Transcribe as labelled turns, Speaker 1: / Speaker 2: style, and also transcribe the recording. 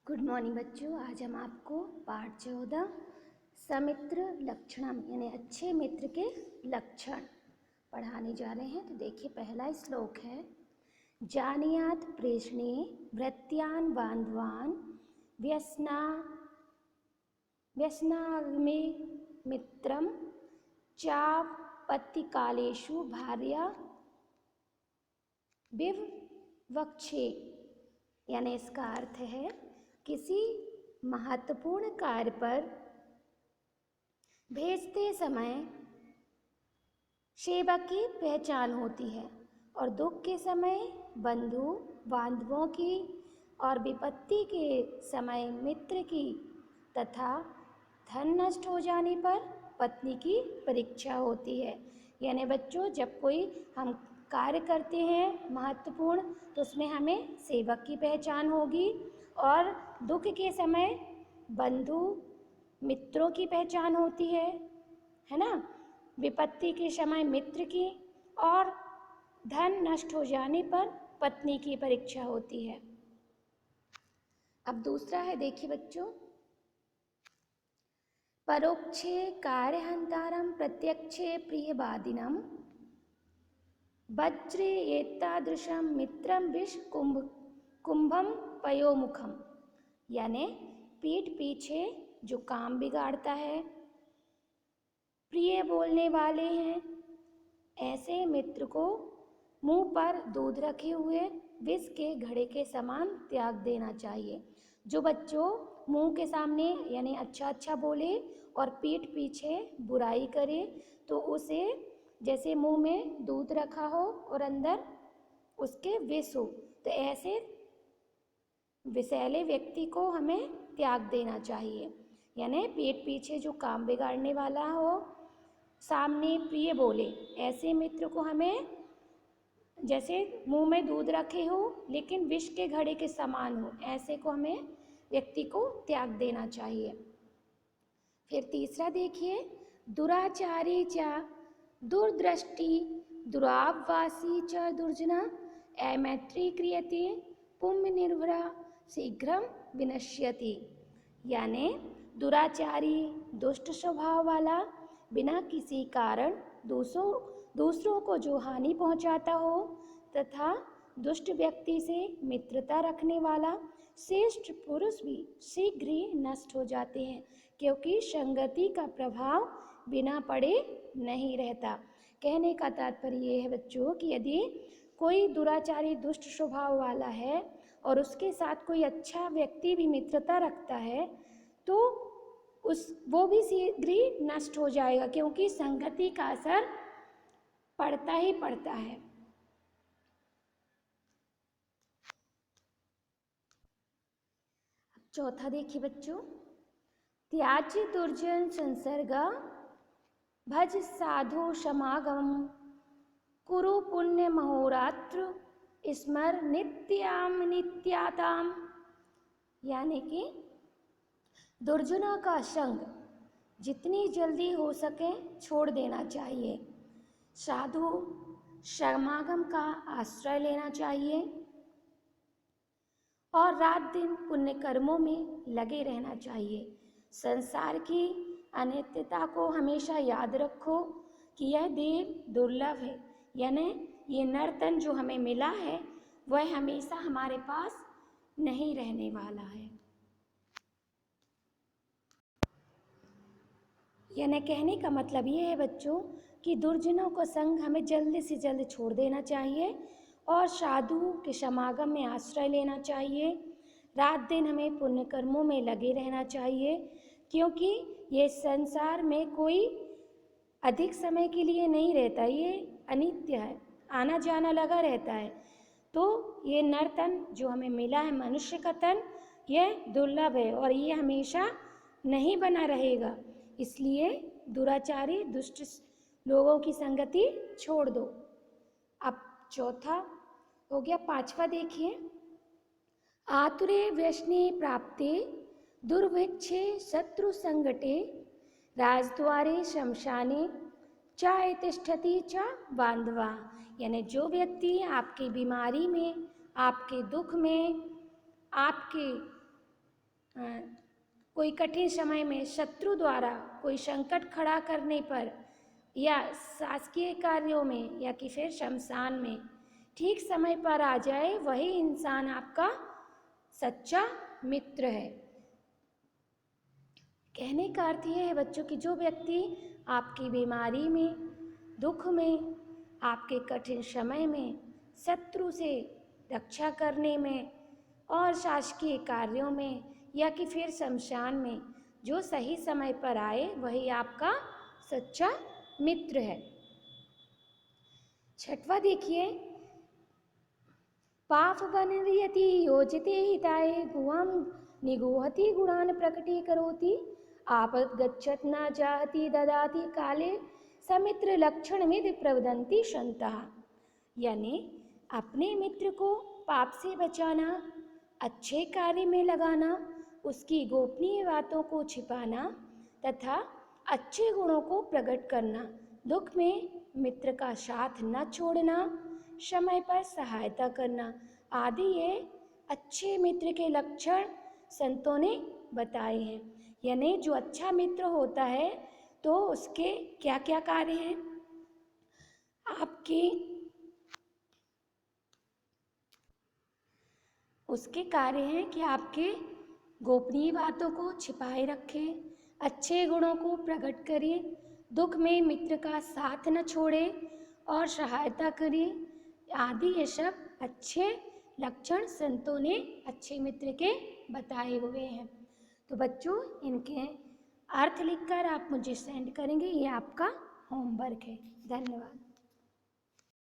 Speaker 1: Good morning बच्चों। आज हम आपको पाठ 14 समित्र लक्षणम यानी अच्छे मित्र के लक्षण पढ़ाने जा रहे हैं। तो देखिए, पहला श्लोक है, जानीयात प्रेषणे भृत्यान बांधवान व्यसनाग्मे मित्रम चापत्तिकालेषु भार्या विवक्षे। यानी इसका अर्थ है, किसी महत्वपूर्ण कार्य पर भेजते समय सेवक की पहचान होती है और दुख के समय बंधु बांधवों की और विपत्ति के समय मित्र की तथा धन नष्ट हो जाने पर पत्नी की परीक्षा होती है। यानी बच्चों, जब कोई हम कार्य करते हैं महत्वपूर्ण, तो उसमें हमें सेवक की पहचान होगी और दुख के समय बंधु मित्रों की पहचान होती है ना। विपत्ति के समय मित्र की और धन नष्ट हो जाने पर पत्नी की परीक्षा होती है। अब दूसरा है, देखिए बच्चों, परोक्षे कार्यहंतारम प्रत्यक्षे प्रियवादिनम वज्रे एतादृशम मित्रम विष कुंभम पयोमुखम। यानी पीठ पीछे जो काम बिगाड़ता है, प्रिय बोलने वाले हैं, ऐसे मित्र को मुंह पर दूध रखे हुए विष के घड़े के समान त्याग देना चाहिए। जो बच्चों मुंह के सामने यानी अच्छा अच्छा बोले और पीठ पीछे बुराई करे, तो उसे जैसे मुंह में दूध रखा हो और अंदर उसके विष हो, तो ऐसे विषैले व्यक्ति को हमें त्याग देना चाहिए। यानी पीठ पीछे जो काम बिगाड़ने वाला हो, सामने प्रिय बोले, ऐसे मित्र को हमें जैसे मुंह में दूध रखे हो लेकिन विष के घड़े के समान हो, ऐसे को हमें व्यक्ति को त्याग देना चाहिए। फिर तीसरा देखिए, दुराचारी च दुर्दृष्टि दुरावासी च दुर्जना अमैत्री क्रियते पुण्य निर्भरा शीघ्रम विनश्यति। यानी दुराचारी दुष्ट स्वभाव वाला, बिना किसी कारण दूसरों को जो हानि पहुंचाता हो तथा दुष्ट व्यक्ति से मित्रता रखने वाला श्रेष्ठ पुरुष भी शीघ्र ही नष्ट हो जाते हैं, क्योंकि संगति का प्रभाव बिना पड़े नहीं रहता। कहने का तात्पर्य ये है बच्चों कि यदि कोई दुराचारी दुष्ट स्वभाव वाला है और उसके साथ कोई अच्छा व्यक्ति भी मित्रता रखता है, तो वो भी शीघ्र ही नष्ट हो जाएगा, क्योंकि संगति का असर पड़ता ही पड़ता है। चौथा देखिए बच्चों, त्याज्य दुर्जन संसर्ग भज साधु समागम कुरु पुण्य महोरात्र स्मर नित्याम नित्याताम। यानी कि दुर्जनों का संग जितनी जल्दी हो सके छोड़ देना चाहिए, साधु समागम का आश्रय लेना चाहिए और रात दिन पुण्य कर्मों में लगे रहना चाहिए। संसार की अनित्यता को हमेशा याद रखो कि यह देह दुर्लभ है, यानी ये नर्तन जो हमें मिला है वह हमेशा हमारे पास नहीं रहने वाला है। यानी कहने का मतलब ये है बच्चों कि दुर्जनों को संग हमें जल्दी से जल्द छोड़ देना चाहिए और साधु के समागम में आश्रय लेना चाहिए। रात दिन हमें पुण्य कर्मों में लगे रहना चाहिए, क्योंकि ये संसार में कोई अधिक समय के लिए नहीं रहता, ये अनित्य है, आना जाना लगा रहता है। तो ये नर्तन जो हमें मिला है, मनुष्य का तन, यह दुर्लभ है और ये हमेशा नहीं बना रहेगा। इसलिए दुराचारी दुष्ट लोगों की संगति छोड़ दो। अब चौथा हो गया। पांचवा देखिए, आतुरे व्यसने प्राप्ते दुर्भिक्षे शत्रु संगटे राजद्वारे शमशाने चाय तिष्ठति च बांधवा। यानी जो व्यक्ति आपकी बीमारी में, आपके दुख में, आपके अ, कोई कठिन समय में शत्रु द्वारा कोई संकट खड़ा करने पर या शासकीय कार्यों में या कि फिर शमशान में ठीक समय पर आ जाए, वही इंसान आपका सच्चा मित्र है। कहने का अर्थ यह है बच्चों कि जो व्यक्ति आपकी बीमारी में, दुख में, आपके कठिन समय में, शत्रु से रक्षा करने में और शासकीय कार्यों में या कि फिर शमशान में जो सही समय पर आए, वही आपका सच्चा मित्र है। छठवां देखिए, पाप वनयति योजते हिताय गुहम निगुहति गुणान प्रकटीकरोति आपद गच्छत न जाहति ददाति काले समित्र लक्षण विधि प्रवदंती संता। यानी अपने मित्र को पाप से बचाना, अच्छे कार्य में लगाना, उसकी गोपनीय बातों को छिपाना तथा अच्छे गुणों को प्रकट करना, दुख में मित्र का साथ न छोड़ना, समय पर सहायता करना आदि ये अच्छे मित्र के लक्षण संतों ने बताए हैं। यानी जो अच्छा मित्र होता है तो उसके क्या क्या कार्य हैं? उसके कार्य हैं कि आपके गोपनीय बातों को छिपाए रखे, अच्छे गुणों को प्रकट करे, दुख में मित्र का साथ न छोड़े और सहायता करे आदि ये सब अच्छे लक्षण संतों ने अच्छे मित्र के बताए हुए हैं। तो बच्चों, इनके अर्थ लिखकर आप मुझे सेंड करेंगे, ये आपका होमवर्क है। धन्यवाद।